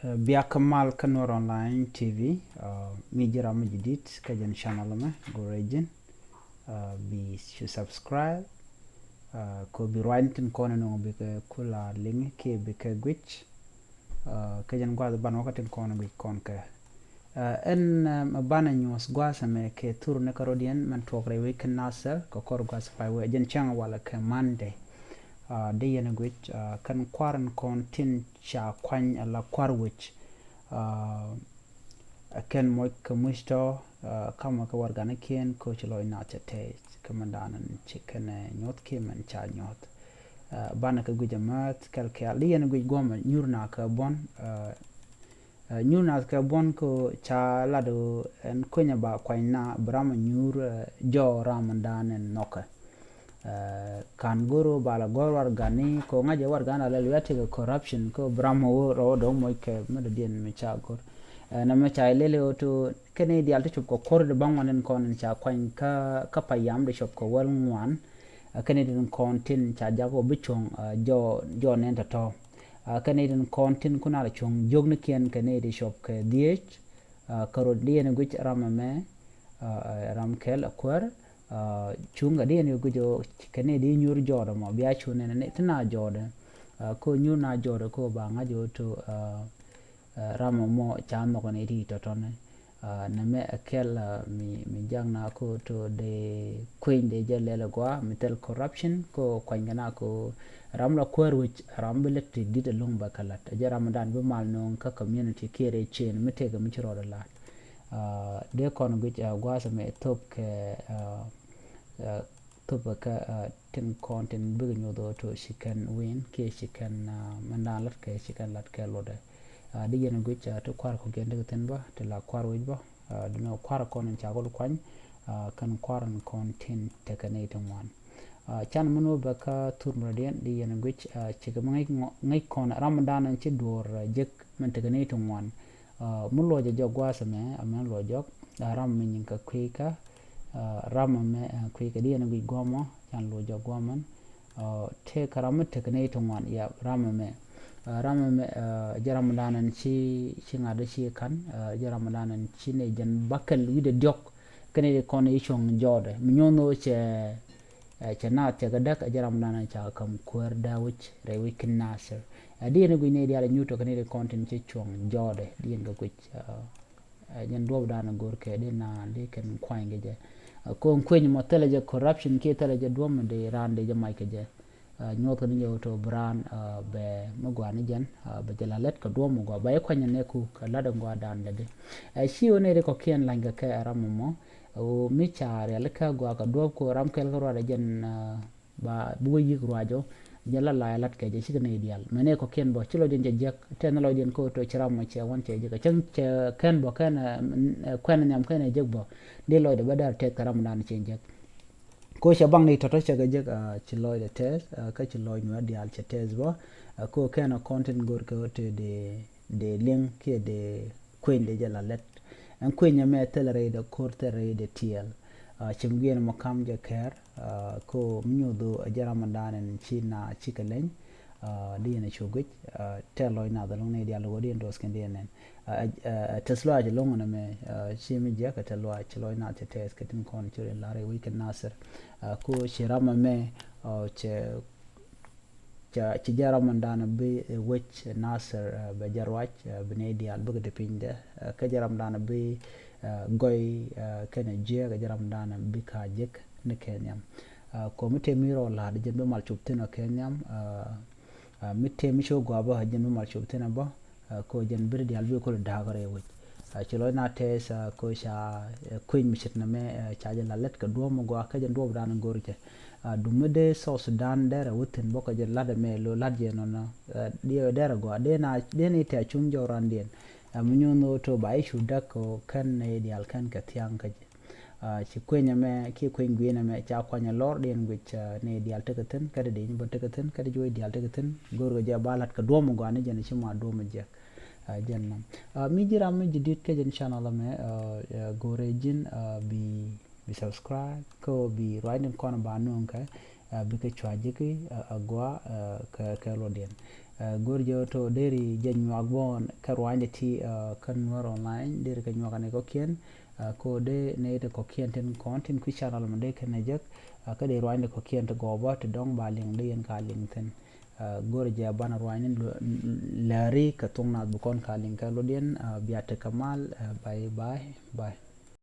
بيكمل كنور أونلاين تي في ميجرا مجديد كجن شانل ما غوريجن بي سبسكرايب كو بيروانتن كونن بك كلا لينك كي بك غويتش كجن غواز بان وقتن كونن بك كونك ان مبانا نيوس غواز ما كي تور نكروديان من توغري ويكن ناصر كور غواز باي جن شان ولا كماندي de yana gwich kan kwaran kontin cha kwany ala kwarwich ken moy kumusto kama ka wargana ken ko chlo ina chate kamandanan chikene nyot kemen cha nyot bana ka gujamat kal ka li yana gwich goma nyurna ka bon ko cha lado en konya ba kwanyna brama nyur jo ramandanen noka kan guru bala gorwar gani ko ngaje war gana la liwati corruption ko bramo ro do moy ke medo dien mi cha gor na me cha lele oto kene di alto ko kor de bangwanen kon cha kwan ka payam de shop ko wal ngwan kene din kontin cha jago bichong jo nen to kene din kontin kuna la chung jogni ken kene di shop ke diech karo dien guch ramame ramkel akwar chunga de ne gujo kene de nyur jodo mo biya chune ne tana jodo ko nyuna jodo ko ba nga joto ramo mo chano ko ne ri to tone na me akel mi jangna ko to de queen de jelele gwa mitel corruption ko kwangana ko ramla kwer which rambelet did along bakalat je ramadan be mal non ka community kere chain mitega mi chiro la de kon guj gwa sa me top ke top ka tin content big nyodo to she can win ke she can mandalat ke she can lat ke lode di yen guj to kwar ko gende ten ba to la kwar wi ba do no kwar ko non cha gol kwan kan kwar content te kanete wan chan muno ba ka turno den di yen guj ci ga ngai kon ramadan an ci dor jek man te kanete wan mun lo je jogwa same amen lo jog ram min ka kwika rama me kwika di na gwi gomo chan lo jo goman te karama te kane to wan ya rama me jaramadan ci ngada ci kan jaramadan ci ne jan bakal wi de jok kane de kon e chong jode mi nyono che na te ga dak jaramadan cha kam kwer da wich re wi kin nasir di na gwi ne dia nyuto kane de content ci chong jode di nga gwi nyen do da na gor ke de na de ken kwange je ko kwenye mo teleje corruption ke teleje dom de rande je mai ke je nyot ni yoto bran be mogwani jen be jalalet ko dom go ba kwanya ne ku kala da ngwa dan de shi one re ko ken langa ke aramumo o mi chare le ka gwa ka do ko ram kel ko ra jen ba bu yi rajo jala la lat ke je shi ne ideal mene ko ken bo chilo jen je technology ko to chiram mo che won che je ka chen ken bo ken nyam ken je bo de loy de badar te karam dan che je ko she bang ni to che ga je chi loy de te ka chi loy no dial che te bo ko ken content gor ko te de link ke de queen de jala let en queen me telere de korte re de tiel chimgien mo kam je ker ko mnyodo jaramadan en china chikalen di ne choguj teloy na dalong ne dia logo di endos ken dien teslo aj long na me chimi je ka telo aj loy na te tes ketin kon chure lare weekend nasir ko shirama me che ci jaramadan be wech nasir be jarwach be ne dia buga de pinde ka jaramadan be goy kene je ga jaramadan be ka jek ne kenyam ko mite miro la de jembe mal chuptena kenyam mite mi show gwa ba jembe mal chuptena ba ko jen bir di albi ko dagare wi chilo na tes ko sha queen mi na me cha je lalet ka do mo gwa ka jen do dan gorje dumede so sudan dere wutin boko je lade me lo ladje non dio dere gwa de ni te chung jo randien munyono to ba ishu dako kan ne di al kan ka tiang ka ci kwenya me ki kwen gwena me cha kwanya lor den which ne dial tekaten kada de ni tekaten kada joy dial tekaten gorgo je balat ka domo gane jene ci ma domo je jennam mi jira mi jidit ke jen channel me gore jin bi subscribe ko bi riding kono ba non ka bi ke chwaje ki agwa ka lo den gorjo to deri Nyoak bon karwande ti kan war online deri ka Nyoak ne ko kien ko de ne de ko kien ten content ku channel mande kan najak ka de rwande ko kien to go ba to dong ba ling de yen ka ling ten gorja bana rwande lari ka tungna bu kon ka ling ka lodien biate kamal bye bye bye